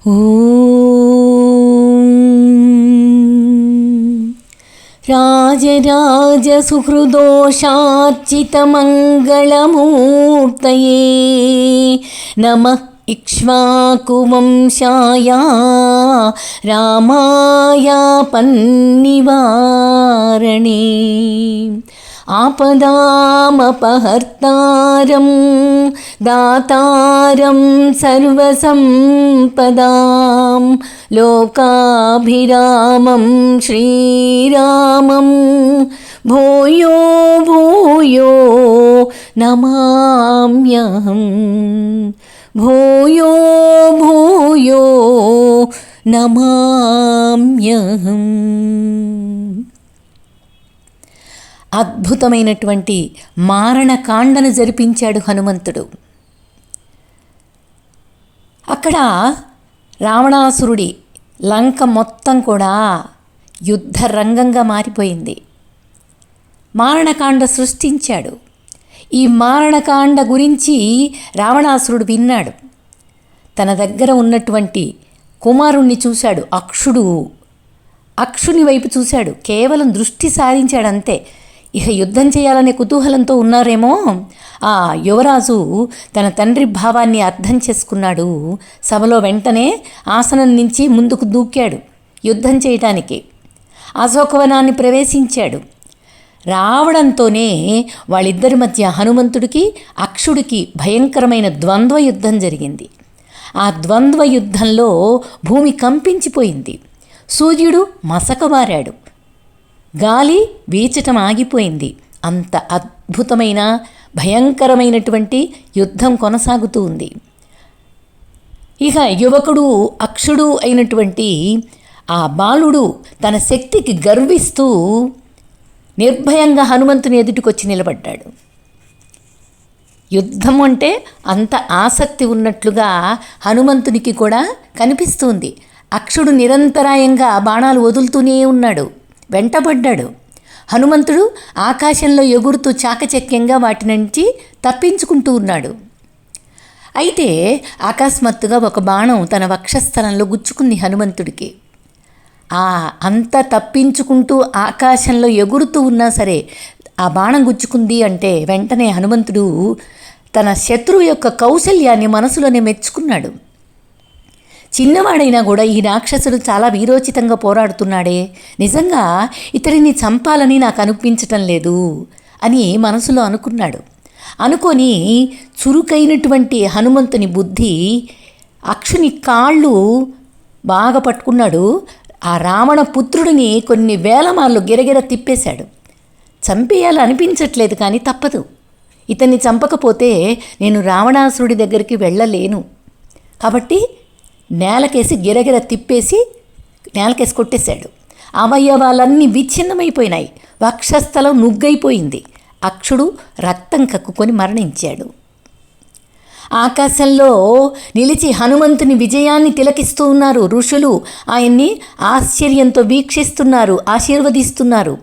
ఓం రాజరాజ సుహృదోషార్చితమంగళమూర్తయే నమః ఇక్ష్వాకువంశాయ రామాయ పన్నివారణే ఆపదామపహర్తారం దాతారం సర్వసంపదాం లోకాభిరామం శ్రీరామం భూయో భూయో నమామ్యహం భూయో భూయో నమామ్యహం. అద్భుతమైనటువంటి మారణకాండను జరిపించాడు హనుమంతుడు. అక్కడ రావణాసురుడి లంక మొత్తం కూడా యుద్ధ రంగంగా మారిపోయింది. మారణకాండ సృష్టించాడు. ఈ మారణకాండ గురించి రావణాసురుడు విన్నాడు. తన దగ్గర ఉన్నటువంటి కుమారుణ్ణి చూశాడు. అక్షుని వైపు చూశాడు. కేవలం దృష్టి సారించాడంతే. ఇక యుద్ధం చేయాలనే కుతూహలంతో ఉన్నారేమో. ఆ యువరాజు తన తండ్రి భావాన్ని అర్థం చేసుకున్నాడు. సభలో వెంటనే ఆసనం నుంచి ముందుకు దూకాడు యుద్ధం చేయటానికి. అశోకవనాన్ని ప్రవేశించాడు. రావడంతోనే వాళ్ళిద్దరి మధ్య హనుమంతుడికి అక్షుడికి భయంకరమైన ద్వంద్వ యుద్ధం జరిగింది. ఆ ద్వంద్వ యుద్ధంలో భూమి కంపించిపోయింది. సూర్యుడు మసకబారాడు. గాలి వీచటం ఆగిపోయింది. అంత అద్భుతమైన భయంకరమైనటువంటి యుద్ధం కొనసాగుతూ ఉంది. ఇక యువకుడు అక్షుడు అయినటువంటి ఆ బాలుడు తన శక్తికి గర్విస్తూ నిర్భయంగా హనుమంతుని ఎదుటికొచ్చి నిలబడ్డాడు. యుద్ధం అంటే అంత ఆసక్తి ఉన్నట్లుగా హనుమంతునికి కూడా కనిపిస్తుంది. అక్షుడు నిరంతరాయంగా బాణాలు వదులుతూనే ఉన్నాడు. వెంటబడ్డాడు. హనుమంతుడు ఆకాశంలో ఎగురుతూ చాకచక్యంగా వాటి నుంచి తప్పించుకుంటూ ఉన్నాడు. అయితే అకస్మాత్తుగా ఒక బాణం తన వక్షస్థలంలో గుచ్చుకుంది హనుమంతుడికి. అంత తప్పించుకుంటూ ఆకాశంలో ఎగురుతూ ఉన్నా సరే ఆ బాణం గుచ్చుకుంది అంటే వెంటనే హనుమంతుడు తన శత్రువు యొక్క కౌశల్యాన్ని మనసులోనే మెచ్చుకున్నాడు. చిన్నవాడైనా కూడా ఈ రాక్షసుడు చాలా వీరోచితంగా పోరాడుతున్నాడే, నిజంగా ఇతడిని చంపాలని నాకు అనిపించటం లేదు అని మనసులో అనుకున్నాడు. అనుకొని చురుకైనటువంటి హనుమంతుని బుద్ధి అక్షుని కాళ్ళు బాగా పట్టుకున్నాడు. ఆ రావణ పుత్రుడిని కొన్ని వేల మార్లు గిరగిర తిప్పేశాడు. చంపేయాలి అనిపించట్లేదు, కానీ తప్పదు. ఇతన్ని చంపకపోతే నేను రావణాసురుడి దగ్గరికి వెళ్ళలేను. కాబట్టి నేలకేసి గిరగిర తిప్పేసి నేలకేసి కొట్టేశాడు. అవయవాలన్నీ విచ్ఛిన్నమైపోయినాయి. వక్షస్థలం నుగ్గైపోయింది. అక్షుడు రక్తం కక్కుకొని మరణించాడు. ఆకాశంలో నిలిచి హనుమంతుని విజయాన్ని తిలకిస్తూ ఉన్నారు ఋషులు. ఆయన్ని ఆశ్చర్యంతో వీక్షిస్తున్నారు, ఆశీర్వదిస్తున్నారు.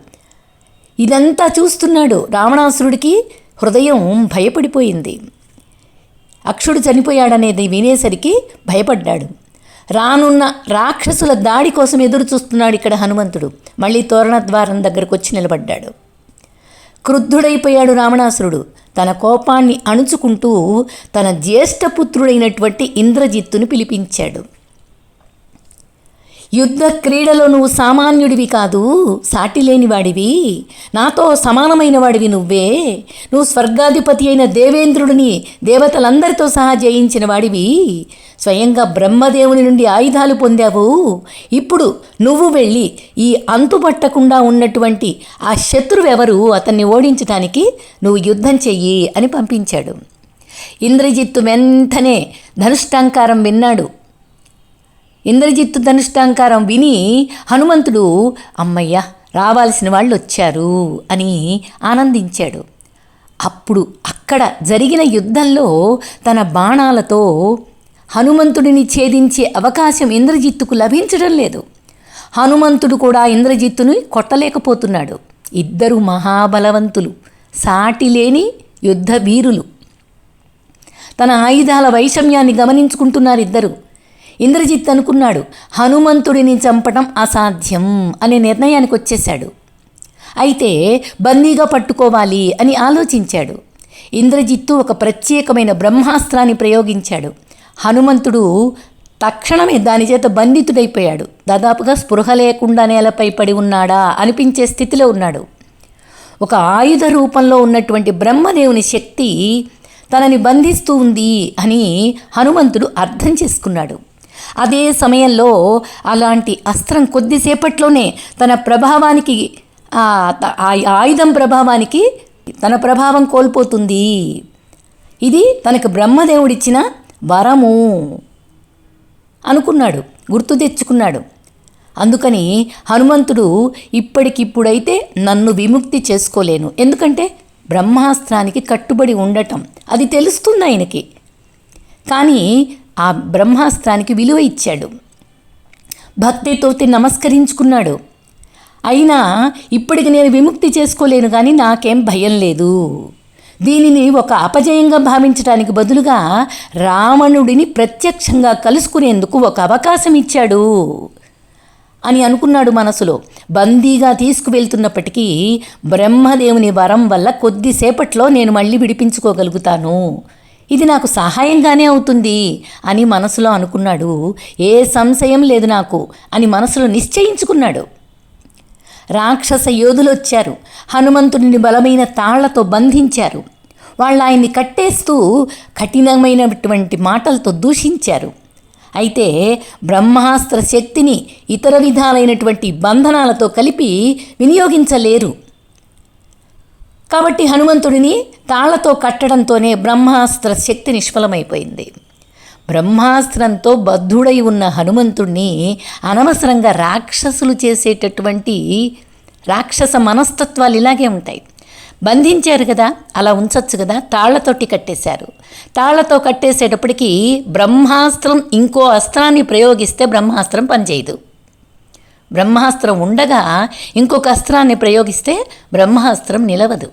ఇదంతా చూస్తున్నాడు రావణాసురుడికి హృదయం భయపడిపోయింది. అక్షుడు చనిపోయాడనేది వినేసరికి భయపడ్డాడు. రానున్న రాక్షసుల దాడి కోసం ఎదురు చూస్తున్నాడు ఇక్కడ హనుమంతుడు. మళ్ళీ తోరణద్వారం దగ్గరకు వచ్చి నిలబడ్డాడు. క్రుద్ధుడైపోయాడు రావణాసురుడు. తన కోపాన్ని అణుచుకుంటూ తన జ్యేష్ఠపుత్రుడైనటువంటి ఇంద్రజిత్తుని పిలిపించాడు. యుద్ధ క్రీడలో నువ్వు సామాన్యుడివి కాదు, సాటిలేని వాడివి, నాతో సమానమైన వాడివి నువ్వే. నువ్వు స్వర్గాధిపతి అయిన దేవేంద్రుడిని దేవతలందరితో సహా జయించిన వాడివి. స్వయంగా బ్రహ్మదేవుని నుండి ఆయుధాలు పొందావు. ఇప్పుడు నువ్వు వెళ్ళి ఈ అంతుపట్టకుండా ఉన్నటువంటి ఆ శత్రువెవరు అతన్ని ఓడించటానికి నువ్వు యుద్ధం చెయ్యి అని పంపించాడు. ఇంద్రజిత్తు వెంటనే ధనుష్టాంకారం విన్నాడు. ఇంద్రజిత్తు ధనుష్టాంకారం విని హనుమంతుడు అమ్మయ్య రావాల్సిన వాళ్ళు వచ్చారు అని ఆనందించాడు. అప్పుడు అక్కడ జరిగిన యుద్ధంలో తన బాణాలతో హనుమంతుడిని ఛేదించే అవకాశం ఇంద్రజిత్తుకు లభించడం లేదు. హనుమంతుడు కూడా ఇంద్రజిత్తుని కొట్టలేకపోతున్నాడు. ఇద్దరు మహాబలవంతులు, సాటిలేని యుద్ధ వీరులు. తన ఆయుధాల వైషమ్యాన్ని గమనించుకుంటున్నారు ఇద్దరు. ఇంద్రజిత్ అనుకున్నాడు, హనుమంతుడిని చంపడం అసాధ్యం అనే నిర్ణయానికి వచ్చేశాడు. అయితే బందీగా పట్టుకోవాలి అని ఆలోచించాడు. ఇంద్రజిత్తు ఒక ప్రత్యేకమైన బ్రహ్మాస్త్రాన్ని ప్రయోగించాడు. హనుమంతుడు తక్షణమే దాని చేత బంధితుడైపోయాడు. దాదాపుగా స్పృహ లేకుండా నేలపై పడి ఉన్నాడా అనిపించే స్థితిలో ఉన్నాడు. ఒక ఆయుధ రూపంలో ఉన్నటువంటి బ్రహ్మదేవుని శక్తి తనని బంధిస్తూ ఉంది అని హనుమంతుడు అర్థం చేసుకున్నాడు. అదే సమయంలో అలాంటి అస్త్రం కొద్దిసేపట్లోనే తన ప్రభావానికి ఆ ఆయుధం ప్రభావానికి తన ప్రభావం కోల్పోతుంది. ఇది తనకు బ్రహ్మదేవుడిచ్చిన వరము అనుకున్నాడు, గుర్తు తెచ్చుకున్నాడు. అందుకని హనుమంతుడు ఇప్పటికిప్పుడైతే నన్ను విముక్తి చేసుకోలేను, ఎందుకంటే బ్రహ్మాస్త్రానికి కట్టుబడి ఉండటం అది తెలుస్తుంది ఆయనకి. కానీ ఆ బ్రహ్మాస్త్రానికి విలువ ఇచ్చాడు, భక్తితో నమస్కరించుకున్నాడు. అయినా ఇప్పటికి నేను విముక్తి చేసుకోలేను, కానీ నాకేం భయం లేదు. దీనిని ఒక అపజయంగా భావించడానికి బదులుగా రావణుడిని ప్రత్యక్షంగా కలుసుకునేందుకు ఒక అవకాశం ఇచ్చాడు అని అనుకున్నాడు మనసులో. బందీగా తీసుకువెళ్తున్నప్పటికీ బ్రహ్మదేవుని వరం వల్ల కొద్దిసేపట్లో నేను మళ్ళీ విడిపించుకోగలుగుతాను, ఇది నాకు సహాయంగానే అవుతుంది అని మనసులో అనుకున్నాడు. ఏ సంశయం లేదు నాకు అని మనసులో నిశ్చయించుకున్నాడు. రాక్షస యోధులు వచ్చారు, హనుమంతుడిని బలమైన తాళ్లతో బంధించారు. వాళ్ళు ఆయన్ని కట్టేస్తూ కఠినమైనటువంటి మాటలతో దూషించారు. అయితే బ్రహ్మాస్త్ర శక్తిని ఇతర విధాలైనటువంటి బంధనాలతో కలిపి వినియోగించలేరు. కాబట్టి హనుమంతుడిని తాళ్లతో కట్టడంతోనే బ్రహ్మాస్త్ర శక్తి నిష్ఫలమైపోయింది. బ్రహ్మాస్త్రంతో బద్ధుడై ఉన్న హనుమంతుడిని అనవసరంగా రాక్షసులు చేసేటటువంటి రాక్షస మనస్తత్వాలు ఇలాగే ఉంటాయి. బంధించారు కదా, అలా ఉంచచ్చు కదా, తాళ్లతోటి కట్టేశారు. తాళ్లతో కట్టేసేటప్పటికీ బ్రహ్మాస్త్రం ఇంకో అస్త్రాన్ని ప్రయోగిస్తే బ్రహ్మాస్త్రం పనిచేయదు. బ్రహ్మాస్త్రం ఉండగా ఇంకొక అస్త్రాన్ని ప్రయోగిస్తే బ్రహ్మాస్త్రం నిలవదు,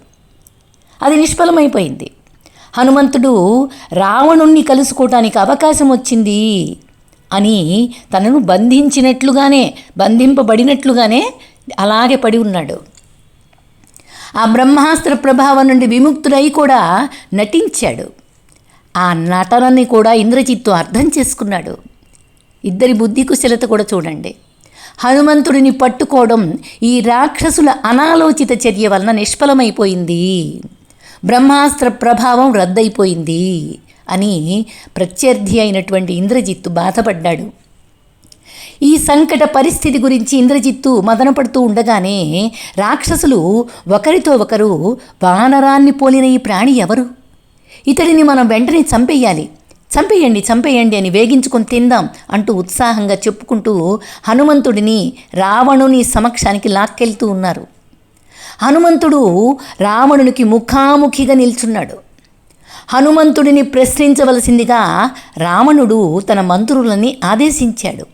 అది నిష్ఫలమైపోయింది. హనుమంతుడు రావణుణ్ణి కలుసుకోవటానికి అవకాశం వచ్చింది అని తనను బంధింపబడినట్లుగానే అలాగే పడి ఉన్నాడు. ఆ బ్రహ్మాస్త్ర ప్రభావం నుండి విముక్తుడై కూడా నటించాడు. ఆ నటనని కూడా ఇంద్రజిత్తు అర్థం చేసుకున్నాడు. ఇద్దరి బుద్ధి కుశలత కూడా చూడండి. హనుమంతుడిని పట్టుకోవడం ఈ రాక్షసుల అనాలోచిత చర్య వలన నిష్ఫలమైపోయింది, బ్రహ్మాస్త్ర ప్రభావం రద్దయిపోయింది అని ప్రత్యర్థి అయినటువంటి ఇంద్రజిత్తు బాధపడ్డాడు. ఈ సంకట పరిస్థితి గురించి ఇంద్రజిత్తు మదనపడుతూ ఉండగానే రాక్షసులు ఒకరితో ఒకరు, వానరాన్ని పోలిన ఈ ప్రాణి ఎవరు, ఇతడిని మనం వెంటనే చంపేయండి అని వేగించుకొని తిందాం అంటూ ఉత్సాహంగా చెప్పుకుంటూ హనుమంతుడిని రావణుని సమక్షానికి లాక్కెళ్తూ ఉన్నారు. హనుమంతుడు రావణునికి ముఖాముఖిగా నిల్చున్నాడు. హనుమంతుడిని ప్రశ్నించవలసిందిగా రావణుడు తన మంత్రులని ఆదేశించాడు.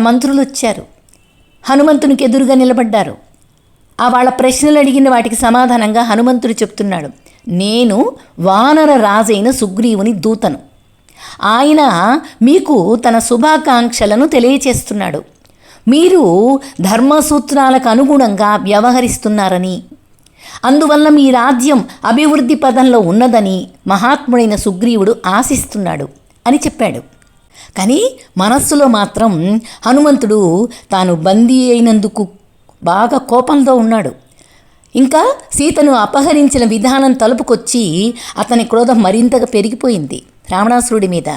మంత్రులు వచ్చారు, హనుమంతునికి ఎదురుగా నిలబడ్డారు. వాళ్ళ ప్రశ్నలు అడిగిన వాటికి సమాధానంగా హనుమంతుడు చెప్తున్నాడు, నేను వానర రాజైన సుగ్రీవుని దూతను. ఆయన మీకు తన శుభాకాంక్షలను తెలియచేస్తున్నాడు. మీరు ధర్మసూత్రాలకు అనుగుణంగా వ్యవహరిస్తున్నారని, అందువల్ల మీ రాజ్యం అభివృద్ధి పదంలో ఉన్నదని మహాత్ముడైన సుగ్రీవుడు ఆశిస్తున్నాడు అని చెప్పాడు. కానీ మనస్సులో మాత్రం హనుమంతుడు తాను బందీ అయినందుకు బాగా కోపంతో ఉన్నాడు. ఇంకా సీతను అపహరించిన విధానం తలుపుకొచ్చి అతని క్రోధం మరింతగా పెరిగిపోయింది రావణాసురుడి మీద.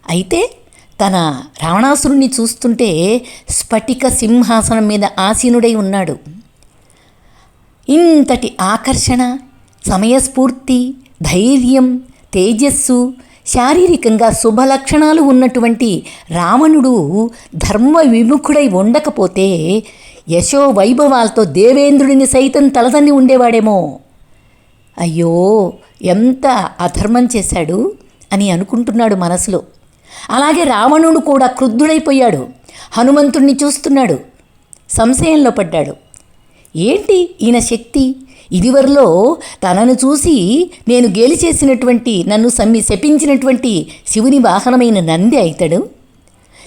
అయితే తన రావణాసురుణ్ణి చూస్తుంటే స్ఫటిక సింహాసనం మీద ఆసీనుడై ఉన్నాడు. ఇంతటి ఆకర్షణ, సమయస్ఫూర్తి, ధైర్యం, తేజస్సు, శారీరకంగా శుభలక్షణాలు ఉన్నటువంటి రావణుడు ధర్మ విముఖుడై ఉండకపోతే యశో వైభవాలతో దేవేంద్రుడిని సైతం తలదన్ని ఉండేవాడేమో. అయ్యో, ఎంత అధర్మం చేశాడు అని అనుకుంటున్నాడు మనసులో. అలాగే రావణుడు కూడా క్రుద్ధుడైపోయాడు. హనుమంతుడిని చూస్తున్నాడు, సంశయంలో పడ్డాడు. ఏంటి ఈయన శక్తి, ఇదివరలో తనను చూసి నేను గేలి చేసినటువంటి నన్ను శపించినటువంటి శివుని వాహనమైన నంది అయితడు,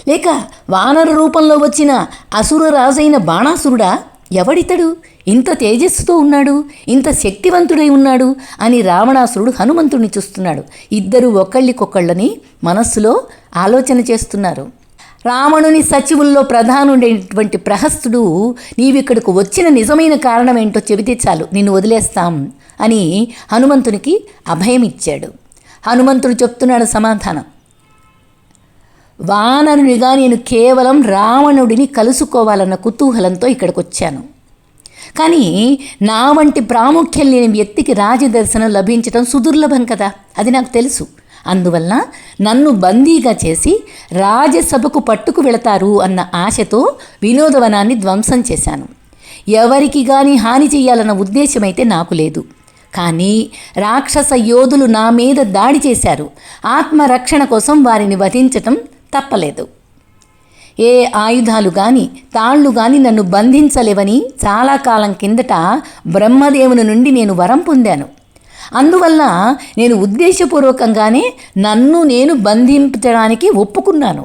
లేక వానర రూపంలో వచ్చిన అసుర రాజైన బాణాసురుడా? ఎవడితడు? ఇంత తేజస్సుతో ఉన్నాడు, ఇంత శక్తివంతుడై ఉన్నాడు అని రావణాసురుడు హనుమంతుడిని చూస్తున్నాడు. ఇద్దరు ఒకళ్ళని మనస్సులో ఆలోచన చేస్తున్నారు. రావణుని సచివుల్లో ప్రధానుడైనటువంటి ప్రహస్తుడు, నీవిక్కడకు వచ్చిన నిజమైన కారణం ఏంటో చెబితే చాలు, నిన్ను వదిలేస్తాం అని హనుమంతునికి అభయం ఇచ్చాడు. హనుమంతుడు చెప్తున్నాడు సమాధానం. వానరునిగా నేను కేవలం రావణుడిని కలుసుకోవాలన్న కుతూహలంతో ఇక్కడికి వచ్చాను. కానీ నా వంటి ప్రాముఖ్యం లేని వ్యక్తికి రాజదర్శనం లభించడం సుదుర్లభం కదా, అది నాకు తెలుసు. అందువల్ల నన్ను బందీగా చేసి రాజసభకు పట్టుకు వెళతారు అన్న ఆశతో వినోదవనాన్ని ధ్వంసం చేశాను. ఎవరికి కానీ హాని చెయ్యాలన్న ఉద్దేశమైతే నాకు లేదు. కానీ రాక్షస యోధులు నా మీద దాడి చేశారు. ఆత్మరక్షణ కోసం వారిని వధించటం తప్పలేదు. ఏ ఆయుధాలు కానీ తాళ్ళు కానీ నన్ను బంధించలేవని చాలా కాలం కిందట బ్రహ్మదేవుని నుండి నేను వరం పొందాను. అందువల్ల నేను ఉద్దేశపూర్వకంగానే నన్ను నేను బంధించడానికి ఒప్పుకున్నాను.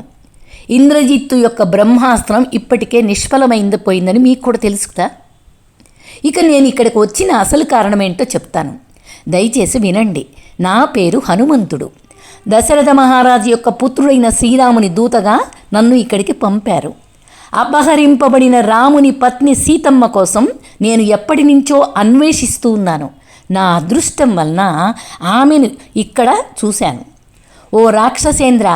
ఇంద్రజిత్తు యొక్క బ్రహ్మాస్త్రం ఇప్పటికే నిష్ఫలమైందిపోయిందని మీకు కూడా తెలుసు కదా. ఇక నేను ఇక్కడికి వచ్చిన అసలు కారణమేంటో చెప్తాను, దయచేసి వినండి. నా పేరు హనుమంతుడు. దశరథ మహారాజు యొక్క పుత్రుడైన శ్రీరాముని దూతగా నన్ను ఇక్కడికి పంపారు. అపహరింపబడిన రాముని పత్ని సీతమ్మ కోసం నేను ఎప్పటి నుంచో అన్వేషిస్తూ ఉన్నాను. నా అదృష్టం వలన ఆమెను ఇక్కడ చూశాను. ఓ రాక్షసేంద్ర,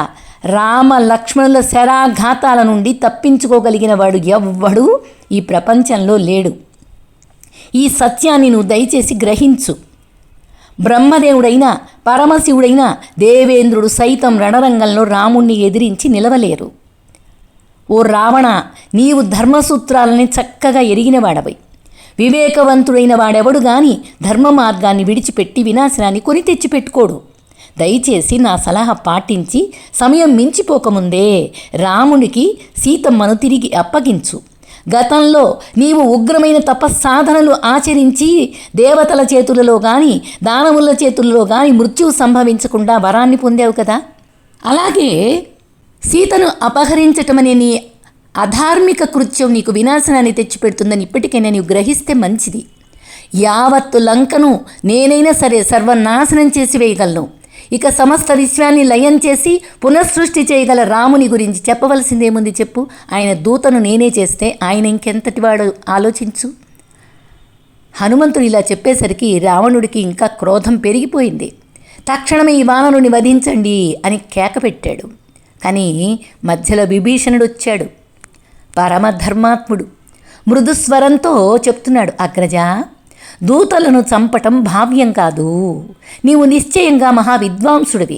రామ లక్ష్మణుల శరాఘాతాల నుండి తప్పించుకోగలిగిన వాడు ఎవ్వడూ ఈ ప్రపంచంలో లేడు. ఈ సత్యాన్ని నువ్వు దయచేసి గ్రహించు. బ్రహ్మదేవుడైన పరమశివుడైన దేవేంద్రుడు సైతం రణరంగంలో రాముణ్ణి ఎదిరించి నిలవలేరు. ఓ రావణ, నీవు ధర్మసూత్రాలని చక్కగా ఎరిగినవాడవై, వివేకవంతుడైన వాడెవడు గాని ధర్మ మార్గాన్ని విడిచిపెట్టి వినాశనాన్ని కొని తెచ్చిపెట్టుకోడు. దయచేసి నా సలహా పాటించి సమయం మించిపోకముందే రామునికి సీతమ్మను తిరిగి అప్పగించు. గతంలో నీవు ఉగ్రమైన తపస్సాధనలు ఆచరించి దేవతల చేతులలో కానీ దానవుల చేతుల్లో కానీ మృత్యువు సంభవించకుండా వరాన్ని పొందావు కదా. అలాగే సీతను అపహరించటమనే నీ అధార్మిక కృత్యం నీకు వినాశనాన్ని తెచ్చిపెడుతుందని ఇప్పటికైనా నీవు గ్రహిస్తే మంచిది. యావత్తు లంకను నేనైనా సరే సర్వనాశనం చేసి వేయగలను. ఇక సమస్త విశ్వాన్ని లయం చేసి పునఃసృష్టి చేయగల రాముని గురించి చెప్పవలసిందేముంది చెప్పు. ఆయన దూతను నేనే చేస్తే ఆయన ఇంకెంతటి వాడు ఆలోచించు. హనుమంతుడు ఇలా చెప్పేసరికి రావణుడికి ఇంకా క్రోధం పెరిగిపోయింది. తక్షణమే ఈ వానరుని వధించండి అని కేక పెట్టాడు. కానీ మధ్యలో విభీషణుడు వచ్చాడు. పరమధర్మాత్ముడు మృదుస్వరంతో చెప్తున్నాడు, అగ్రజ, దూతలను చంపటం భావ్యం కాదు. నీవు నిశ్చయంగా మహావిద్వాంసుడివి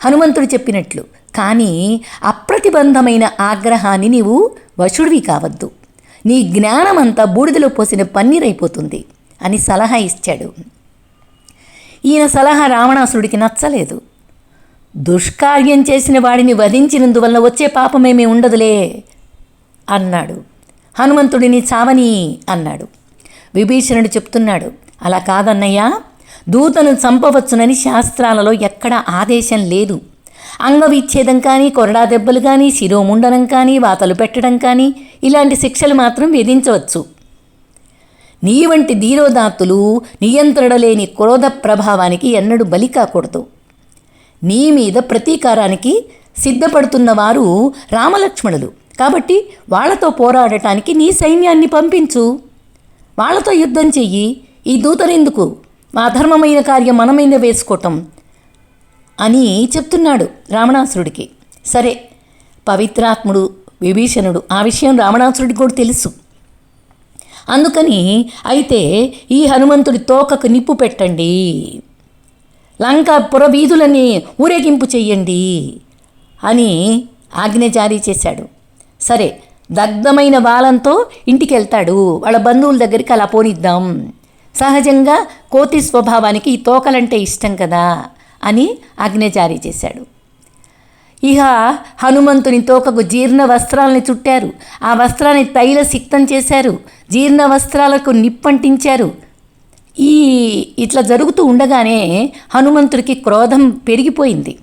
హనుమంతుడు చెప్పినట్లు. కానీ అప్రతిబంధమైన ఆగ్రహాన్ని నీవు వశుడివి కావద్దు. నీ జ్ఞానమంతా బూడిదలో పోసిన పన్నీరైపోతుంది అని సలహా ఇచ్చాడు. ఈయన సలహా రావణాసురుడికి నచ్చలేదు. దుష్కార్యం చేసిన వాడిని వధించినందువల్ల వచ్చే పాపమేమీ ఉండదులే అన్నాడు. హనుమంతుడిని చావని అన్నాడు. విభీషణుడు చెప్తున్నాడు, అలా కాదన్నయ్యా, దూతను చంపవచ్చునని శాస్త్రాలలో ఎక్కడ ఆదేశం లేదు. అంగవిచ్ఛేదం కానీ, కొరడా దెబ్బలు కానీ, శిరోముండనం కానీ, వాతలు పెట్టడం కానీ ఇలాంటి శిక్షలు మాత్రం విధించవచ్చు. నీ వంటి ధీరోదాత్తులు నియంత్రణ లేని క్రోధ ప్రభావానికి ఎన్నడూ బలి కాకూడదు. నీ మీద ప్రతీకారానికి సిద్ధపడుతున్న వారు రామలక్ష్మణులు కాబట్టి వాళ్లతో పోరాడటానికి నీ సైన్యాన్ని పంపించు. వాళ్లతో యుద్ధం చెయ్యి. ఈ దూతనెందుకు? మా అధర్మమైన కార్యం మన మీద వేసుకోవటం అని చెప్తున్నాడు రావణాసురుడికి. సరే, పవిత్రాత్ముడు విభీషణుడు ఆ విషయం రావణాసురుడికి కూడా తెలుసు. అందుకని అయితే ఈ హనుమంతుడి తోకకు నిప్పు పెట్టండి, లంక పురవీధులని ఊరేగింపు చెయ్యండి అని ఆజ్ఞ జారీ చేశాడు. సరే, దగ్ధమైన బాలంతో ఇంటికి వెళ్తాడు. వాళ్ళ బంధువుల దగ్గరికి అలా పోనిద్దాం. సహజంగా కోతి స్వభావానికి ఈ తోకలంటే ఇష్టం కదా అని ఆజ్ఞ జారీ చేశాడు. ఇక హనుమంతుని తోకకు జీర్ణ వస్త్రాలని చుట్టారు. ఆ వస్త్రాన్ని తైల సిక్తం చేశారు. జీర్ణ వస్త్రాలకు నిప్పంటించారు. ఈ ఇట్లా జరుగుతూ ఉండగానే హనుమంతుడికి క్రోధం పెరిగిపోయింది.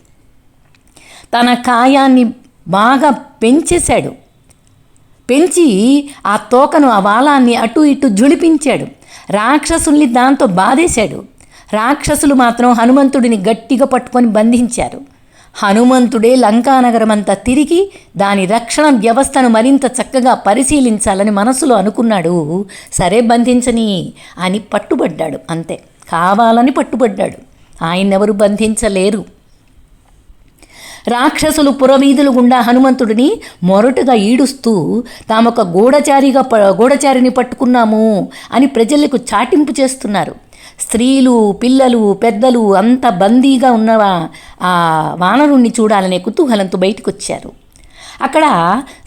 తన కాయాన్ని బాగా పెంచేశాడు. పెంచి ఆ తోకను, ఆ వాలాన్ని అటు ఇటు జుళిపించాడు. రాక్షసుల్ని దాంతో బాధేశాడు. రాక్షసులు మాత్రం హనుమంతుడిని గట్టిగా పట్టుకొని బంధించారు. హనుమంతుడే లంకానగరమంతా తిరిగి దాని రక్షణ వ్యవస్థను మరింత చక్కగా పరిశీలించాలని మనసులో అనుకున్నాడు. సరే బంధించని అని పట్టుబడ్డాడు. అంతే, కావాలని పట్టుబడ్డాడు. ఆయన్నెవరు బంధించలేరు. రాక్షసులు పురవీధులు గుండా హనుమంతుడిని మొరటుగా ఈడుస్తూ తామొక గూఢచారిని పట్టుకున్నాము అని ప్రజలకు చాటింపు చేస్తున్నారు. స్త్రీలు, పిల్లలు, పెద్దలు అంత బందీగా ఉన్న ఆ వానరుణ్ణి చూడాలనే కుతూహలంతో బయటకు వచ్చారు. అక్కడ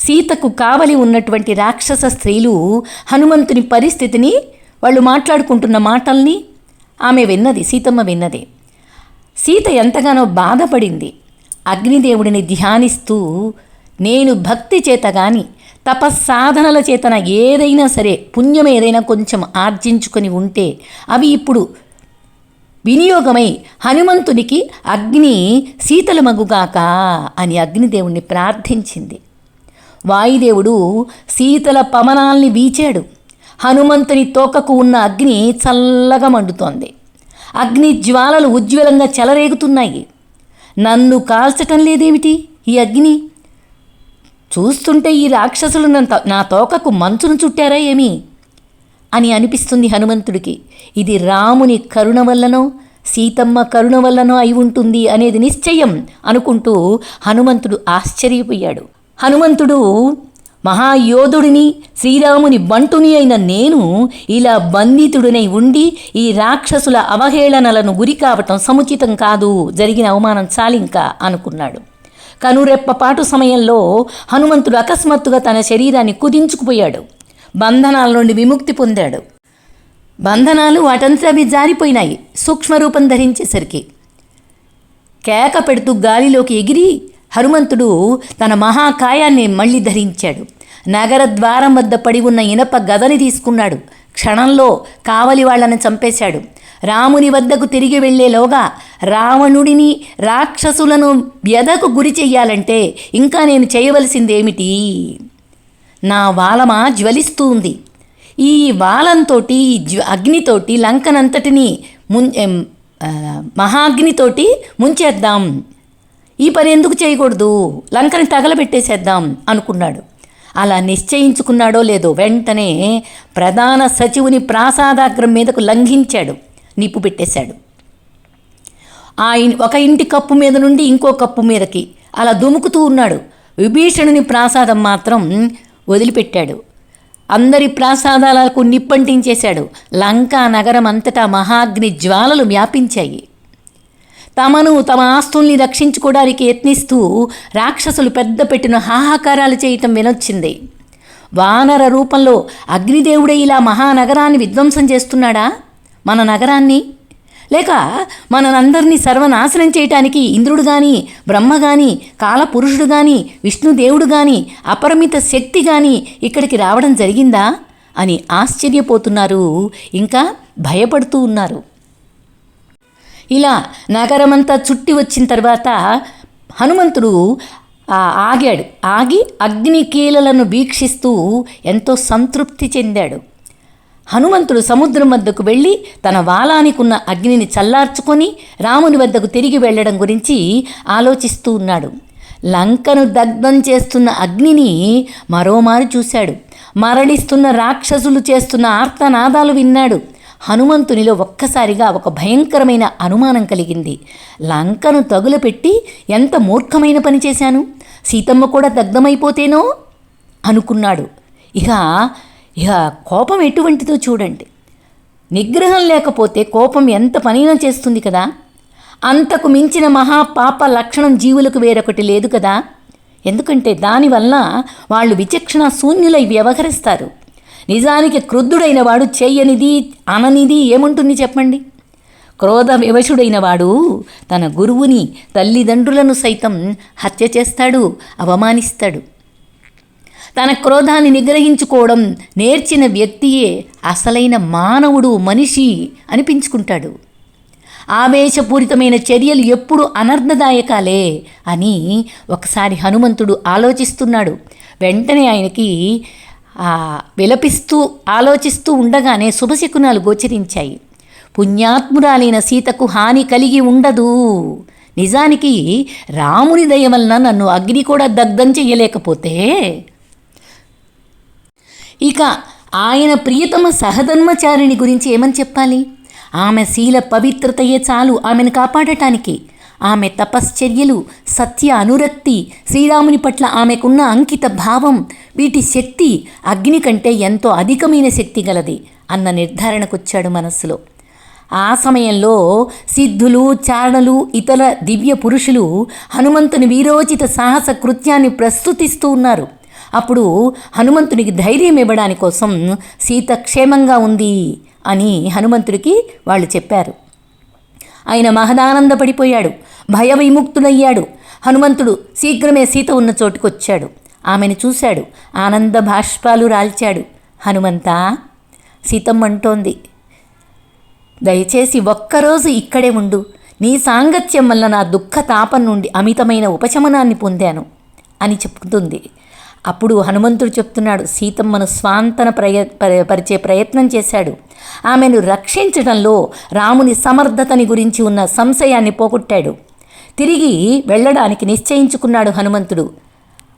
సీతకు కావలి ఉన్నటువంటి రాక్షస స్త్రీలు హనుమంతుని పరిస్థితిని, వాళ్ళు మాట్లాడుకుంటున్న మాటల్ని ఆమె విన్నది, సీతమ్మ విన్నది. సీత ఎంతగానో బాధపడింది. అగ్నిదేవుడిని ధ్యానిస్తూ, నేను భక్తి చేత కానీ తపస్సాధనల చేతన ఏదైనా సరే పుణ్యం ఏదైనా కొంచెం ఆర్జించుకొని ఉంటే అవి ఇప్పుడు వినియోగమై హనుమంతునికి అగ్ని శీతలమగుగాక అని అగ్నిదేవుణ్ణి ప్రార్థించింది. వాయుదేవుడు శీతల పవనాల్ని వీచాడు. హనుమంతుని తోకకు ఉన్న అగ్ని చల్లగా మండుతోంది. అగ్ని జ్వాలలు ఉజ్వలంగా చెలరేగుతున్నాయి. నన్ను కాల్చటం లేదేమిటి ఈ అగ్ని? చూస్తుంటే ఈ రాక్షసులు నా తోకకు మంచును చుట్టారా ఏమి అని అనిపిస్తుంది హనుమంతుడికి. ఇది రాముని కరుణ వల్లనో సీతమ్మ కరుణ వల్లనో అయి ఉంటుంది అనేది నిశ్చయం అనుకుంటూ హనుమంతుడు ఆశ్చర్యపోయాడు. హనుమంతుడు మహాయోధుడిని, శ్రీరాముని బంటుని అయిన నేను ఇలా బంధితుడినై ఉండి ఈ రాక్షసుల అవహేళనలను గురి కావటం సముచితం కాదు, జరిగిన అవమానం చాలింకా అనుకున్నాడు. కనురెప్పపాటు సమయంలో హనుమంతుడు అకస్మాత్తుగా తన శరీరాన్ని కుదించుకుపోయాడు. బంధనాల నుండి విముక్తి పొందాడు. బంధనాలు వాటంతా అవి జారిపోయినాయి. సూక్ష్మరూపం ధరించేసరికి కేక పెడుతూ గాలిలోకి ఎగిరి హనుమంతుడు తన మహాకాయాన్ని మళ్ళీ ధరించాడు. నగర ద్వారం వద్ద పడి ఉన్న ఇనప గదని తీసుకున్నాడు. క్షణంలో కావలి వాళ్ళని చంపేశాడు. రాముని వద్దకు తిరిగి వెళ్లేలోగా రావణుడిని, రాక్షసులను వ్యధకు గురి చెయ్యాలంటే ఇంకా నేను చేయవలసిందేమిటి? నా వాలమా జ్వలిస్తూ ఉంది. ఈ వాలంతో, అగ్నితోటి లంకనంతటిని మహాగ్నితోటి ముంచేద్దాం. ఈ పని ఎందుకు చేయకూడదు, లంకని తగలబెట్టేసేద్దాం అనుకున్నాడు. అలా నిశ్చయించుకున్నాడో లేదో వెంటనే ప్రధాన సచివుని ప్రాసాదాగ్రం మీదకు లంఘించాడు, నిప్పు పెట్టేశాడు. ఒక ఇంటి కప్పు మీద నుండి ఇంకో కప్పు మీదకి అలా దుముకుతూ ఉన్నాడు. విభీషణుని ప్రాసాదం మాత్రం వదిలిపెట్టాడు. అందరి ప్రాసాదాలకు నిప్పంటించేశాడు. లంకా నగరం అంతటా మహాగ్ని జ్వాలలు వ్యాపించాయి. తమను, తమ ఆస్తుల్ని రక్షించుకోవడానికి యత్నిస్తూ రాక్షసులు పెద్ద పెట్టిన హాహాకారాలు చేయటం వినొచ్చింది. వానర రూపంలో అగ్నిదేవుడే ఇలా మహానగరాన్ని విధ్వంసం చేస్తున్నాడా? మన నగరాన్ని, లేక మనందరినీ సర్వనాశనం చేయటానికి ఇంద్రుడు కానీ, బ్రహ్మ కానీ, కాలపురుషుడు కానీ, విష్ణుదేవుడు కానీ, అపరిమిత శక్తి కానీ ఇక్కడికి రావడం జరిగిందా అని ఆశ్చర్యపోతున్నారు, ఇంకా భయపడుతూ ఉన్నారు. ఇలా నగరమంతా చుట్టి వచ్చిన తర్వాత హనుమంతుడు ఆగాడు. ఆగి అగ్నికీలలను వీక్షిస్తూ ఎంతో సంతృప్తి చెందాడు. హనుమంతుడు సముద్రం వద్దకు వెళ్ళి తన వాలానికున్న అగ్నిని చల్లార్చుకొని రాముని వద్దకు తిరిగి వెళ్ళడం గురించి ఆలోచిస్తూ ఉన్నాడు. లంకను దగ్ధం చేస్తున్న అగ్నిని మరోమారు చూశాడు. మరణిస్తున్న రాక్షసులు చేస్తున్న ఆర్తనాదాలు విన్నాడు. హనుమంతునిలో ఒక్కసారిగా ఒక భయంకరమైన అనుమానం కలిగింది. లంకను తగులపెట్టి ఎంత మూర్ఖమైన పని చేశాను, సీతమ్మ కూడా దగ్ధమైపోతేనో అనుకున్నాడు. ఇక కోపం ఎటువంటిదో చూడండి. నిగ్రహం లేకపోతే కోపం ఎంత పనైనా చేస్తుంది కదా. అంతకు మించిన మహాపాప లక్షణం జీవులకు వేరొకటి లేదు కదా. ఎందుకంటే దానివల్ల వాళ్ళు విచక్షణ శూన్యులై వ్యవహరిస్తారు. నిజానికి క్రుద్ధుడైన వాడు చేయనిది అననిది ఏముంటుంది చెప్పండి. క్రోధ వివశుడైన వాడు తన గురువుని, తల్లిదండ్రులను సైతం హత్య చేస్తాడు, అవమానిస్తాడు. తన క్రోధాన్ని నిగ్రహించుకోవడం నేర్చిన వ్యక్తియే అసలైన మానవుడు, మనిషి అనిపించుకుంటాడు. ఆవేశపూరితమైన చర్యలు ఎప్పుడు అనర్థదాయకాలే అని ఒకసారి హనుమంతుడు ఆలోచిస్తున్నాడు. వెంటనే ఆయనకి ఆలోచిస్తూ ఉండగానే శుభశకునాలు గోచరించాయి. పుణ్యాత్మురాలైన సీతకు హాని కలిగి ఉండదు. నిజానికి రాముని దయ వలన నన్ను అగ్ని కూడా దగ్ధం చెయ్యలేకపోతే ఇక ఆయన ప్రియతమ సహధర్మచారిణి గురించి ఏమని చెప్పాలి? ఆమె శీల పవిత్రతయే చాలు ఆమెను కాపాడటానికి. ఆమె తపశ్చర్యలు, సత్య అనురక్తి, శ్రీరాముని పట్ల ఆమెకున్న అంకిత భావం, వీటి శక్తి అగ్ని కంటే ఎంతో అధికమైన శక్తి గలది అన్న నిర్ధారణకొచ్చాడు మనస్సులో. ఆ సమయంలో సిద్ధులు, చారణులు, ఇతర దివ్య పురుషులు హనుమంతుని వీరోచిత సాహస కృత్యాన్ని ప్రస్తుతిస్తూ ఉన్నారు. అప్పుడు హనుమంతునికి ధైర్యం ఇవ్వడాని కోసం సీత క్షేమంగా ఉంది అని హనుమంతుడికి వాళ్ళు చెప్పారు. ఆయన మహదానందపడిపోయాడు, భయ విముక్తుడయ్యాడు. హనుమంతుడు శీఘ్రమే సీత ఉన్న చోటుకొచ్చాడు. ఆమెను చూశాడు, ఆనంద బాష్పాలు రాల్చాడు. హనుమంతా, సీతమ్మంటోంది, దయచేసి ఒక్కరోజు ఇక్కడే ఉండు. నీ సాంగత్యం వల్ల నా దుఃఖ తాపం నుండి అమితమైన ఉపశమనాన్ని పొందాను అని చెప్తుంది. అప్పుడు హనుమంతుడు చెప్తున్నాడు, సీతమ్మను స్వాంతన పరిచే ప్రయత్నం చేశాడు. ఆమెను రక్షించడంలో రాముని సమర్థతని గురించి ఉన్న సంశయాన్ని పోగొట్టాడు. తిరిగి వెళ్ళడానికి నిశ్చయించుకున్నాడు హనుమంతుడు.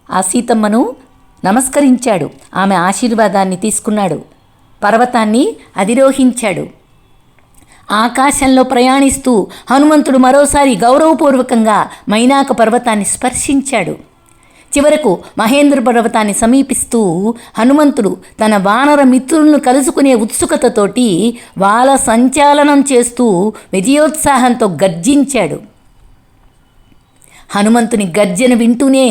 ఆ సీతమ్మను నమస్కరించాడు, ఆమె ఆశీర్వాదాన్ని తీసుకున్నాడు, పర్వతాన్ని అధిరోహించాడు. ఆకాశంలో ప్రయాణిస్తూ హనుమంతుడు మరోసారి గౌరవపూర్వకంగా మైనాక పర్వతాన్ని స్పర్శించాడు. చివరకు మహేంద్ర పర్వతాన్ని సమీపిస్తూ హనుమంతుడు తన వానర మిత్రులను కలుసుకునే ఉత్సుకతతోటి వాళ్ళ సంచాలనం చేస్తూ విజయోత్సాహంతో గర్జించాడు. హనుమంతుని గర్జన వింటూనే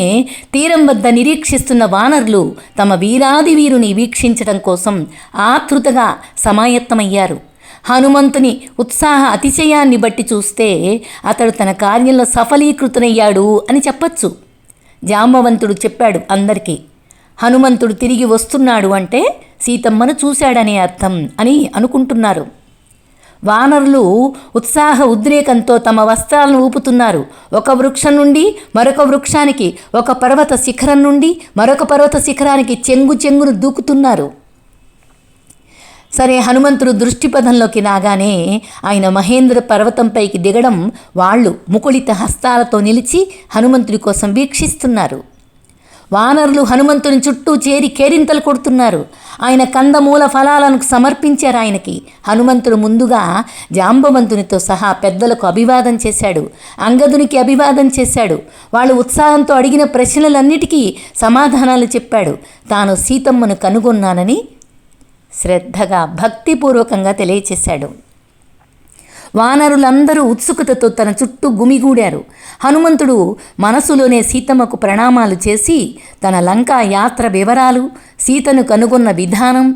తీరం వద్ద నిరీక్షిస్తున్న వానరులు తమ వీరాది వీరుని వీక్షించడం కోసం ఆతృతగా సమాయత్తమయ్యారు. హనుమంతుని ఉత్సాహ అతిశయాన్ని బట్టి చూస్తే అతడు తన కార్యంలో సఫలీకృతునయ్యాడు అని చెప్పచ్చు. జాంబవంతుడు చెప్పాడు అందరికీ, హనుమంతుడు తిరిగి వస్తున్నాడు అంటే సీతమ్మను చూశాడనే అర్థం అని అనుకుంటున్నారు. వానరులు ఉత్సాహ ఉద్రేకంతో తమ వస్త్రాలను ఊపుతున్నారు. ఒక వృక్షం నుండి మరొక వృక్షానికి, ఒక పర్వత శిఖరం నుండి మరొక పర్వత శిఖరానికి చెంగును దూకుతున్నారు. సరే, హనుమంతుడు దృష్టిపథంలోకి రాగానే ఆయన మహేంద్ర పర్వతంపైకి దిగడం వాళ్ళు ముకుళిత హస్తాలతో నిలిచి హనుమంతుడి కోసం వీక్షిస్తున్నారు. వానరులు హనుమంతుని చుట్టూ చేరి కేరింతలు కొడుతున్నారు. ఆయన కందమూల ఫలాలను సమర్పించారు ఆయనకి. హనుమంతుడు ముందుగా జాంబవంతునితో సహా పెద్దలకు అభివాదం చేశాడు, అంగదునికి అభివాదం చేశాడు. వాళ్ళు ఉత్సాహంతో అడిగిన ప్రశ్నలన్నిటికీ సమాధానాలు చెప్పాడు. తాను సీతమ్మను కనుగొన్నానని శ్రద్ధగా భక్తిపూర్వకంగా తెలియచేశాడు. వానరులందరూ ఉత్సుకతతో తన చుట్టూ గుమిగూడారు. హనుమంతుడు మనసులోనే సీతమ్మకు ప్రణామాలు చేసి తన లంకా యాత్ర వివరాలు, సీతను కనుగొన్న విధానం,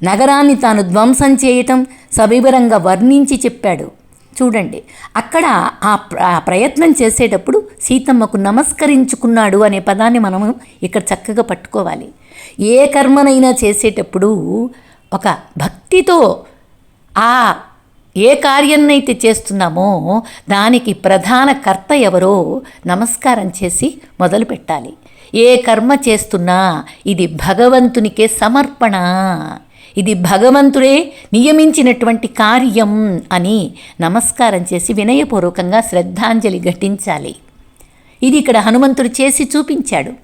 నగరాన్ని తాను ధ్వంసం చేయటం సవివరంగా వర్ణించి చెప్పాడు. చూడండి, అక్కడ ఆ ప్రయత్నం చేసేటప్పుడు సీతమ్మకు నమస్కరించుకున్నాడు అనే పదాన్ని మనము ఇక్కడ చక్కగా పట్టుకోవాలి. ఏ కర్మనైనా చేసేటప్పుడు ఒక భక్తితో ఏ కార్యాన్నైతే చేస్తున్నామో దానికి ప్రధాన కర్త ఎవరో నమస్కారం చేసి మొదలు పెట్టాలి. ఏ కర్మ చేస్తున్నా ఇది భగవంతునికే సమర్పణ, ఇది భగవంతుడే నియమించినటువంటి కార్యం అని నమస్కారం చేసి వినయపూర్వకంగా శ్రద్ధాంజలి ఘటించాలి. ఇది ఇక్కడ హనుమంతుడు చేసి చూపించాడు.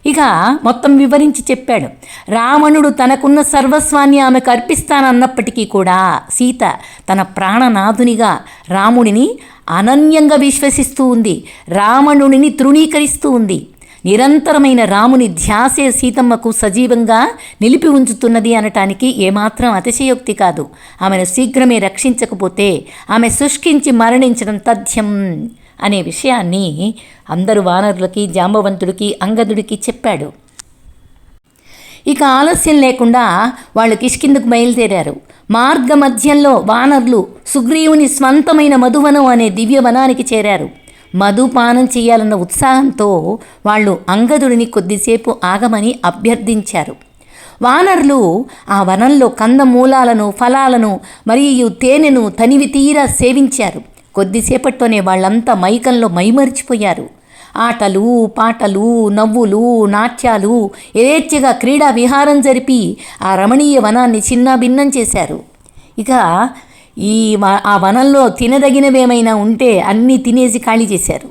ఇక మొత్తం వివరించి చెప్పాడు. రావణుడు తనకున్న సర్వస్వాన్ని ఆమెకు అర్పిస్తానన్నప్పటికీ కూడా సీత తన ప్రాణనాథునిగా రాముడిని అనన్యంగా విశ్వసిస్తూ ఉంది, రావణుడిని తృణీకరిస్తూ ఉంది. నిరంతరమైన రాముని ధ్యాసే సీతమ్మకు సజీవంగా నిలిపి ఉంచుతున్నది అనటానికి ఏమాత్రం అతిశయోక్తి కాదు. ఆమెను శీఘ్రమే రక్షించకపోతే ఆమె శుష్కించి మరణించడం తథ్యం అనే విషయాన్ని అందరు వానరులకి, జాంబవంతుడికి, అంగదుడికి చెప్పాడు. ఇక ఆలస్యం లేకుండా వాళ్ళు కిష్కిందకు బయలుదేరారు. మార్గ మధ్యంలో వానరులు సుగ్రీవుని స్వంతమైన మధువనం అనే దివ్యవనానికి చేరారు. మధుపానం చేయాలన్న ఉత్సాహంతో వాళ్ళు అంగదుడిని కొద్దిసేపు ఆగమని అభ్యర్థించారు. వానరులు ఆ వనంలో కందమూలాలను, ఫలాలను మరియు తేనెను తనివి తీరా సేవించారు. కొద్దిసేపట్లోనే వాళ్ళంతా మైకంలో మైమరిచిపోయారు. ఆటలు, పాటలు, నవ్వులు, నాట్యాలు, యథేచ్ఛగా క్రీడా విహారం జరిపి ఆ రమణీయ వనాన్ని చిన్నాభిన్నం చేశారు. ఇక ఆ వనంలో తినదగినవేమైనా ఉంటే అన్నీ తినేసి ఖాళీ చేశారు.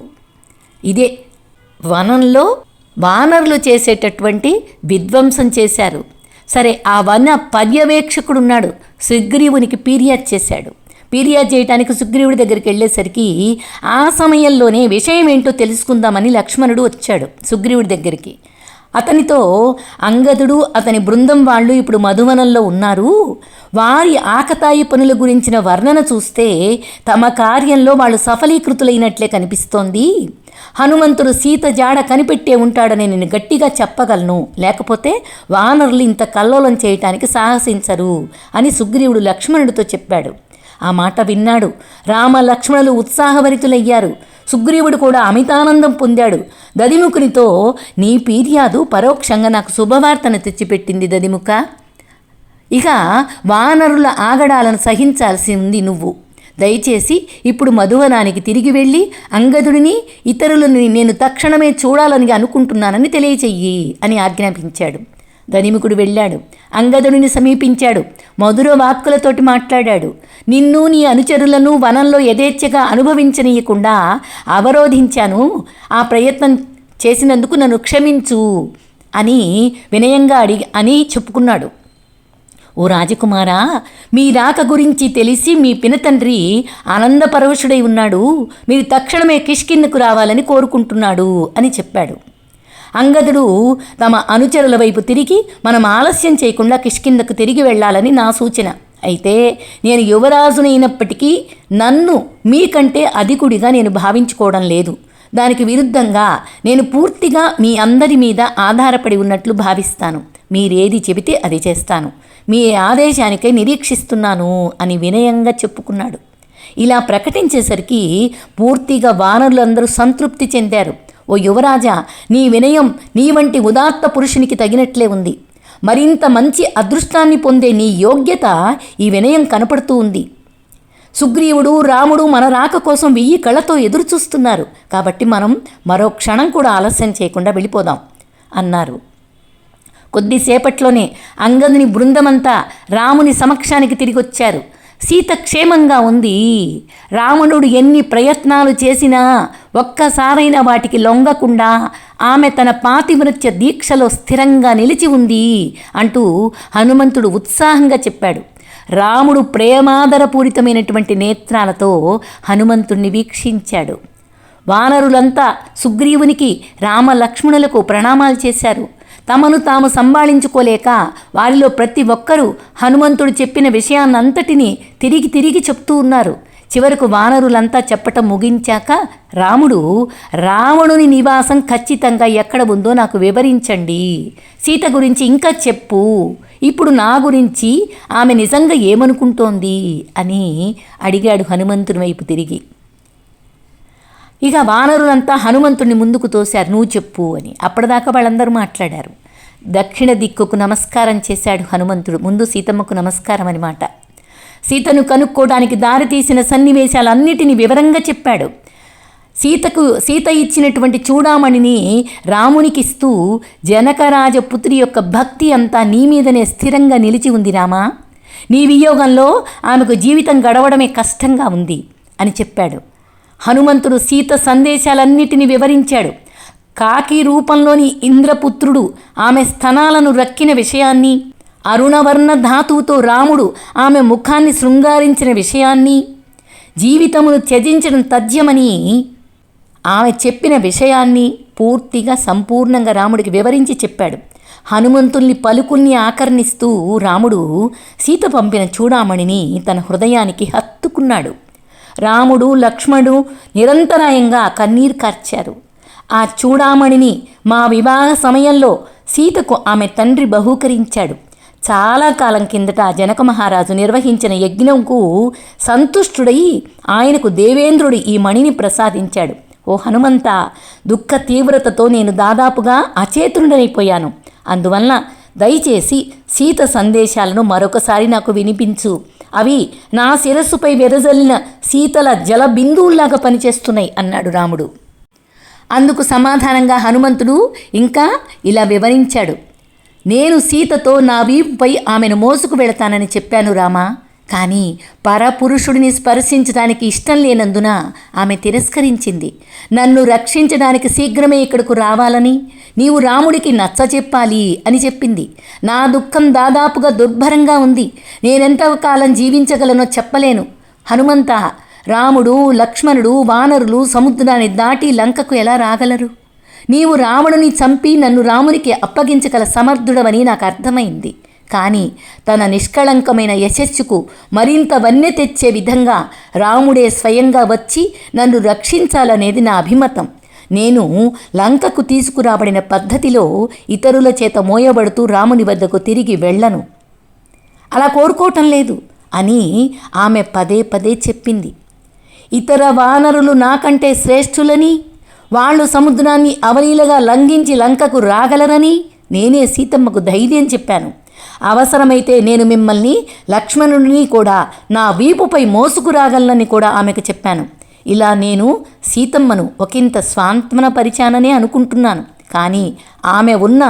ఇదే వనంలో వానరులు చేసేటటువంటి విధ్వంసం చేశారు. సరే, ఆ వన పర్యవేక్షకుడున్నాడు, సుగ్రీవునికి ఫిర్యాదు చేశాడు. ఫిర్యాదు చేయడానికి సుగ్రీవుడి దగ్గరికి వెళ్ళేసరికి ఆ సమయంలోనే విషయం ఏంటో తెలుసుకుందామని లక్ష్మణుడు వచ్చాడు సుగ్రీవుడి దగ్గరికి. అతనితో అంగదుడు అతని బృందం వాళ్ళు ఇప్పుడు మధువనంలో ఉన్నారు. వారి ఆకతాయి పనుల గురించిన వర్ణన చూస్తే తమ కార్యంలో వాళ్ళు సఫలీకృతులైనట్లే కనిపిస్తోంది. హనుమంతుడు సీత జాడ కనిపెట్టే ఉంటాడని నేను గట్టిగా చెప్పగలను, లేకపోతే వానరులు ఇంత కల్లోలం చేయటానికి సాహసించరు అని సుగ్రీవుడు లక్ష్మణుడితో చెప్పాడు. ఆ మాట విన్నాడు. రామ లక్ష్మణులు ఉత్సాహభరితులయ్యారు. సుగ్రీవుడు కూడా అమితానందం పొందాడు. దదిముఖునితో, నీ ఫిర్యాదు పరోక్షంగా నాకు శుభవార్తను తెచ్చిపెట్టింది దదిముఖ. ఇక వానరుల ఆగడాలను సహించాల్సి ఉంది నువ్వు. దయచేసి ఇప్పుడు మధువనానికి తిరిగి వెళ్ళి అంగదుడిని, ఇతరులని నేను తక్షణమే చూడాలని అనుకుంటున్నానని తెలియచెయ్యి అని ఆజ్ఞాపించాడు. ధనిముఖుడు వెళ్ళాడు. అంగదుడిని సమీపించాడు. మధుర వాక్కులతోటి మాట్లాడాడు. నిన్ను, నీ అనుచరులను వనంలో యథేచ్ఛగా అనుభవించనీయకుండా అవరోధించాను. ఆ ప్రయత్నం చేసినందుకు నన్ను క్షమించు అని వినయంగా అని చెప్పుకున్నాడు. ఓ రాజకుమారా, మీ రాక గురించి తెలిసి మీ పినతండ్రి ఆనందపరవశుడై ఉన్నాడు. మీరు తక్షణమే కిష్కిందకు రావాలని కోరుకుంటున్నాడు అని చెప్పాడు. అంగదుడు తమ అనుచరుల వైపు తిరిగి, మనం ఆలస్యం చేయకుండా కిష్కిందకు తిరిగి వెళ్ళాలని నా సూచన. అయితే నేను యువరాజునైనప్పటికీ నన్ను మీకంటే అధికుడిగా నేను భావించుకోవడం లేదు. దానికి విరుద్ధంగా నేను పూర్తిగా మీ అందరి మీద ఆధారపడి ఉన్నట్లు భావిస్తాను. మీరేది చెబితే అది చేస్తాను. మీ ఆదేశానికై నిరీక్షిస్తున్నాను అని వినయంగా చెప్పుకున్నాడు. ఇలా ప్రకటించేసరికి పూర్తిగా వానరులందరూ సంతృప్తి చెందారు. ఓ యువరాజా, నీ వినయం నీ వంటి ఉదాత్త పురుషునికి తగినట్లే ఉంది. మరింత మంచి అదృష్టాన్ని పొందే నీ యోగ్యత ఈ వినయం కనపడుతూ ఉంది. సుగ్రీవుడు, రాముడు మన రాక కోసం 1000 కళ్ళతో ఎదురు చూస్తున్నారు. కాబట్టి మనం మరో క్షణం కూడా ఆలస్యం చేయకుండా వెళ్ళిపోదాం అన్నారు. కొద్దిసేపట్లోనే అంగదుని బృందమంతా రాముని సమక్షానికి తిరిగొచ్చారు. సీత క్షేమంగా ఉంది. రావణుడు ఎన్ని ప్రయత్నాలు చేసినా ఒక్కసారైనా వాటికి లొంగకుండా ఆమె తన పాతివ్రత్య దీక్షలో స్థిరంగా నిలిచి ఉంది అంటూ హనుమంతుడు ఉత్సాహంగా చెప్పాడు. రాముడు ప్రేమాదరపూరితమైనటువంటి నేత్రాలతో హనుమంతుణ్ణి వీక్షించాడు. వానరులంతా సుగ్రీవునికి, రామలక్ష్మణులకు ప్రణామాలు చేశారు. తమను తాము సంభాళించుకోలేక వారిలో ప్రతి ఒక్కరూ హనుమంతుడు చెప్పిన విషయాన్నంతటినీ తిరిగి తిరిగి చెప్తూ ఉన్నారు. చివరకు వానరులంతా చెప్పటం ముగించాక రాముడు, రావణుని నివాసం ఖచ్చితంగా ఎక్కడ ఉందో నాకు వివరించండి. సీత గురించి ఇంకా చెప్పు. ఇప్పుడు నా గురించి ఆమె నిజంగా ఏమనుకుంటోంది అని అడిగాడు హనుమంతుని వైపు తిరిగి. ఇక వానరులంతా హనుమంతుడిని ముందుకు తోశారు. నువ్వు చెప్పు అని. అప్పటిదాకా వాళ్ళందరూ మాట్లాడారు. దక్షిణ దిక్కుకు నమస్కారం చేశాడు హనుమంతుడు. ముందు సీతమ్మకు నమస్కారం అన్నమాట. సీతను కనుక్కోవడానికి దారి తీసిన సన్నివేశాలన్నిటినీ వివరంగా చెప్పాడు. సీత ఇచ్చినటువంటి చూడామణిని రామునికిస్తూ, జనకరాజపుత్రి యొక్క భక్తి అంతా నీ మీదనే స్థిరంగా నిలిచి ఉంది రామా. నీ వియోగంలో ఆమెకు జీవితం గడవడమే కష్టంగా ఉంది అని చెప్పాడు. హనుమంతుడు సీత సందేశాలన్నిటినీ వివరించాడు. కాకి రూపంలోని ఇంద్రపుత్రుడు ఆమె స్తనాలను రక్కిన విషయాన్ని, అరుణవర్ణ ధాతువుతో రాముడు ఆమె ముఖాన్ని శృంగారించిన విషయాన్ని, జీవితమును త్యజించడం తథ్యమని ఆమె చెప్పిన విషయాన్ని పూర్తిగా సంపూర్ణంగా రాముడికి వివరించి చెప్పాడు. హనుమంతుల్ని పలుకుల్ని ఆకర్ణిస్తూ రాముడు సీత పంపిన చూడామణిని తన హృదయానికి హత్తుకున్నాడు. రాముడు, లక్ష్మణుడు నిరంతరాయంగా కన్నీరు కార్చారు. ఆ చూడామణిని మా వివాహ సమయంలో సీతకు ఆమె తండ్రి బహూకరించాడు. చాలా కాలం కిందట జనక మహారాజు నిర్వహించిన యజ్ఞంకు సంతుష్టుడై ఆయనకు దేవేంద్రుడు ఈ మణిని ప్రసాదించాడు. ఓ హనుమంత, దుఃఖ తీవ్రతతో నేను దాదాపుగా అచేతనుడైపోయాను. అందువల్ల దయచేసి సీత సందేశాలను మరొకసారి నాకు వినిపించు. అవి నా శిరస్సుపై వెదజల్లిన శీతల జల బిందువుల్లాగా పనిచేస్తున్నాయి అన్నాడు రాముడు. అందుకు సమాధానంగా హనుమంతుడు ఇంకా ఇలా వివరించాడు. నేను సీతతో నా వీపుపై ఆమెను మోసుకు వెళతానని చెప్పాను రామా. కానీ పరపురుషుడిని స్పర్శించడానికి ఇష్టం లేనందున ఆమె తిరస్కరించింది. నన్ను రక్షించడానికి శీఘ్రమే ఇక్కడకు రావాలని, నీవు రాముడికి నచ్చచెప్పాలి అని చెప్పింది. నా దుఃఖం దాదాపుగా దుర్భరంగా ఉంది. నేనెంతకాలం జీవించగలనో చెప్పలేను. హనుమంత, రాముడు, లక్ష్మణుడు, వానరులు సముద్రాన్ని దాటి లంకకు ఎలా రాగలరు? నీవు రావణుని చంపి నన్ను రామునికి అప్పగించగల సమర్థుడవని నాకు అర్థమైంది. కానీ తన నిష్కళంకమైన యశస్సుకు మరింత వన్నె తెచ్చే విధంగా రాముడే స్వయంగా వచ్చి నన్ను రక్షించాలనేది నా అభిమతం. నేను లంకకు తీసుకురాబడిన పద్ధతిలో ఇతరుల చేత మోయబడుతూ రాముని వద్దకు తిరిగి వెళ్ళను. అలా కోరుకోవటం లేదు అని ఆమె పదే పదే చెప్పింది. ఇతర వానరులు నాకంటే శ్రేష్ఠులని, వాళ్ళు సముద్రాన్ని అవలీలగా లంఘించి లంకకు రాగలరని నేనే సీతమ్మకు ధైర్యం చెప్పాను. అవసరమైతే నేను మిమ్మల్ని, లక్ష్మణుడిని కూడా నా వీపుపై మోసుకురాగలనని కూడా ఆమెకు చెప్పాను. ఇలా నేను సీతమ్మను ఒకంత స్వాంతనపరిచాననే అనుకుంటున్నాను. కానీ ఆమె ఉన్న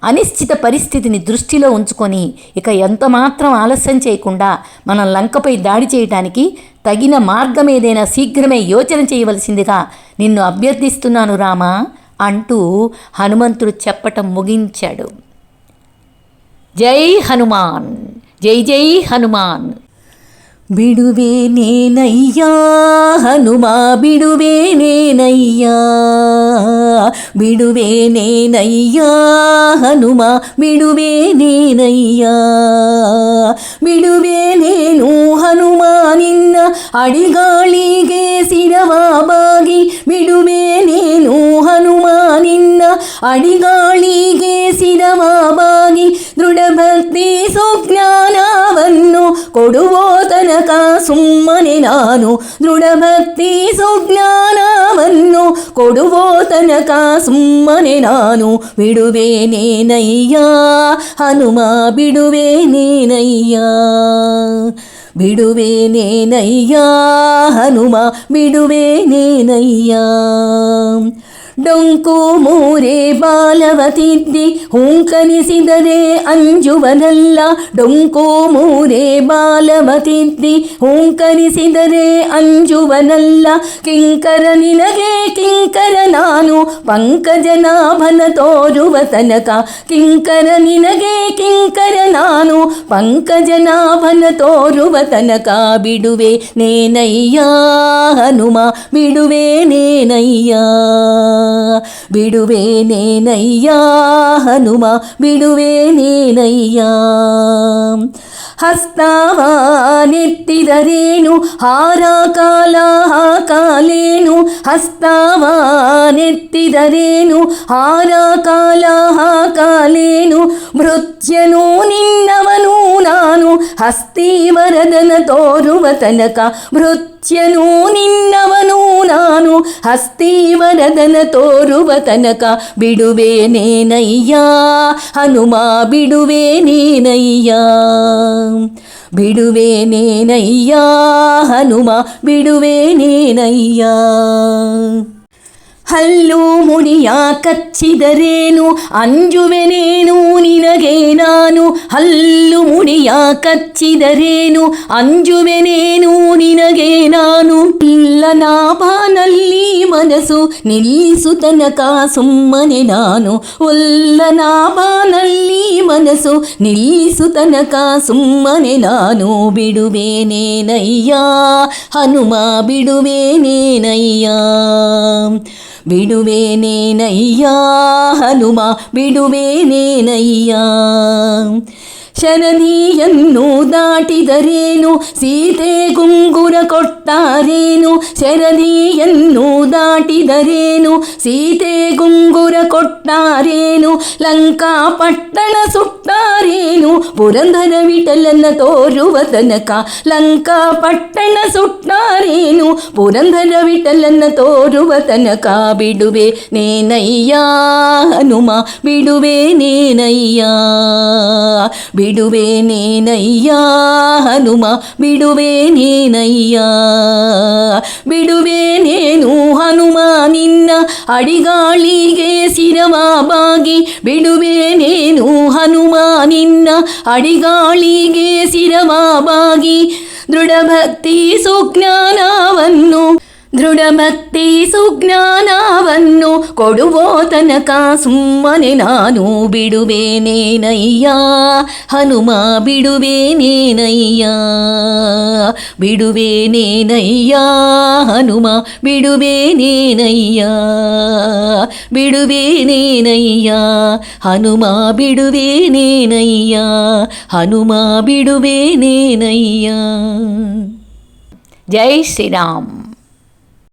అనిశ్చిత పరిస్థితిని దృష్టిలో ఉంచుకొని ఇక ఎంతమాత్రం ఆలస్యం చేయకుండా మనం లంకపై దాడి చేయటానికి తగిన మార్గం ఏదైనా శీఘ్రమే యోచన చేయవలసిందిగా నిన్ను అభ్యర్థిస్తున్నాను రామా అంటూ హనుమంతుడు చెప్పటం ముగించాడు. జై హనుమాన్, జై జై హనుమాన్. బిడువే నేనయ్యా హనుమా, బిడువే నేనయ్యా, బిడువే నేనయ్యా హనుమా, బిడువే నేనయ్యా, ಬಿಡುವೆ ನೇನು ಹನುಮಾ ನಿನ್ನ ಅಡಿಗಾಳಿಗೆ ಶಿರವಾಬಾಗಿ, ಬಿಡುವೆ ನೇನು ಹನುಮಾ ನಿನ್ನ ಅಡಿಗಾಳಿಗೆ ಶಿರವಾಬಾಗಿ, ದೃಢಭಕ್ತಿ ಸುಜ್ಞಾನವನ್ನು ಕೊಡುವೋ ತನಕ ಸುಮ್ಮನೆ ನಾನು, ದೃಢಭಕ್ತಿ ಸುಜ್ಞಾನವನ್ನು ಕೊಡುವೋ ತನಕ ಸುಮ್ಮನೆ ನಾನು, ಬಿಡುವೆ ನೇನಯ್ಯ ಹನುಮ ಬಿಡುವೆ ನೇನಯ್ಯ, ಬಿಡುವೆ ನೇನಯ್ಯ ಹನುಮ ಬಿಡುವೆ ನೇನಯ್ಯ. ಡೊಂಕು ಮೂರೆ ಬಾಲವತಿದ್ದಿ ಹುಂಕರಿಸಿದರೆ ಅಂಜುವನಲ್ಲ, ಡೊಂಕು ಮೂರೆ ಬಾಲವತಿದ್ದಿ ಹುಂಕರಿಸಿದರೆ ಅಂಜುವನಲ್ಲ, ಕಿಂಕರ ನಿನಗೆ ಕಿಂಕರ ನಾನು ಪಂಕಜನಾಭನ ತೋರುವ ತನಕ, ಕಿಂಕರ ನಿನಗೆ ಕಿಂಕರ ನಾನು ಪಂಕಜನಾಭನ ತೋರುವ ತನಕ, ಬಿಡುವೆ ನೇನಯ್ಯ ಹನುಮ ಬಿಡುವೆ ನೇನಯ್ಯ, ಬಿಡುವೆ ನೇನಯ್ಯ ಹನುಮ ಬಿಡುವೆ ನೇನಯ್ಯ. ಹಸ್ತವಾನೆತ್ತಿದರೇನು ಹಾರ ಕಾಲ ಕಾಲೇನು, ಹಸ್ತವಾನೆತ್ತಿದರೇನು ಹಾರ ಕಾಲ ಕಾಲೇನು, ಭೃತ್ಯನು ನಿನ್ನವನು ನಾನು ಹಸ್ತಿವರದನ ತೋರುವ ತನಕ, ಭೃತ್ಯನು ನಿನ್ನವನು ನಾನು ಹಸ್ತಿವರದನ ತೋರುವ ತನಕ, ಬಿಡುವೆ ನೇನಯ್ಯ ಹನುಮ ಬಿಡುವೆ ನೇನಯ್ಯ, ಬಿಡುವೆ ನೇನಯ್ಯ ಹನುಮ ಬಿಡುವೆ ನೇನಯ್ಯ. ಹಲ್ಲು ಮುಡಿಯ ಕಚ್ಚಿದರೇನು ಅಂಜುವೆನೇನು ನಿನಗೆ ನಾನು, ಹಲ್ಲು ಮುಡಿಯ ಕಚ್ಚಿದರೇನು ಅಂಜುವೆನೇನು ನಿನಗೆ ನಾನು, ಉಲ್ಲನಾಭನಲ್ಲಿ ಮನಸ್ಸು ನಿಲ್ಲಿಸು ತನಕ ಸುಮ್ಮನೆ ನಾನು, ಉಲ್ಲನಾಭನಲ್ಲಿ ಮನಸ್ಸು ನಿಲ್ಲಿಸು ತನಕ ಸುಮ್ಮನೆ ನಾನು, ಬಿಡುವೆ ನೇನಯ್ಯ ಹನುಮ ಬಿಡುವೆ ನೇನಯ್ಯ, ಬಿಡುವೆ ನೇನಯ್ಯ ಹನುಮ ಬಿಡುವೆ ನೇನಯ್ಯ. ಶರದಿಯನ್ನು ದಾಟಿದರೇನು ಸೀತೆ ಗುಂಗುರ ಕೊಟ್ಟಾರೇನು, ಶರದಿಯನ್ನು ದಾಟಿದರೇನು ಸೀತೆ ಗುಂಗುರ ಕೊಟ್ಟಾರೇನು, ಲಂಕಾ ಪಟ್ಟಣ ಸುಟ್ಟಾರೇನು, ಪುರಂದರ ವಿಠಲನ ತೋರುವ ತನಕ. ಲಂಕಾ ಪಟ್ಟಣ ಸುಟ್ಟಾರೇನು, ಪುರಂದರ ವಿಠಲನ ತೋರುವ ತನಕ. ಬಿಡುವೆ ನೇನಯ್ಯ ಹನುಮ, ಬಿಡುವೆ ನೇನಯ್ಯ, ಬಿಡುವೆ ನೇನಯ್ಯ ಹನುಮ, ಬಿಡುವೆ ನೇನಯ್ಯ, ಬಿಡುವೆ ನೇನು ಹನುಮ ನಿನ್ನ ಅಡಿಗಾಳಿಗೆ ಶಿರವ ಬಾಗಿ. ಬಿಡುವೆ ನೇನು ಹನುಮ ನಿನ್ನ ಅಡಿಗಾಳಿಗೆ ಶಿರವ ಬಾಗಿ. ದೃಢಭಕ್ತಿ ಸುಜ್ಞಾನವನ್ನು, ದೃಢಭಕ್ತಿ ಸುಜ್ಞಾನವನ್ನು ಕೊಡುವೋ ತನಕ ಸುಮ್ಮನೆ ನಾನು. ಬಿಡುವೆ ನೇನಯ್ಯ ಹನುಮ, ಬಿಡುವೆ ನೇನಯ್ಯ, ಬಿಡುವೆ ನೇನಯ್ಯ ಹನುಮ, ಬಿಡುವೆ ನೇನಯ್ಯ, ಬಿಡುವೆ ನೇನಯ್ಯ ಹನುಮ, ಬಿಡುವೆ ನೇನಯ್ಯ, ಹನುಮ ಬಿಡುವೆ ನೇನಯ್ಯ. ಜೈ ಶ್ರೀರಾಮ್.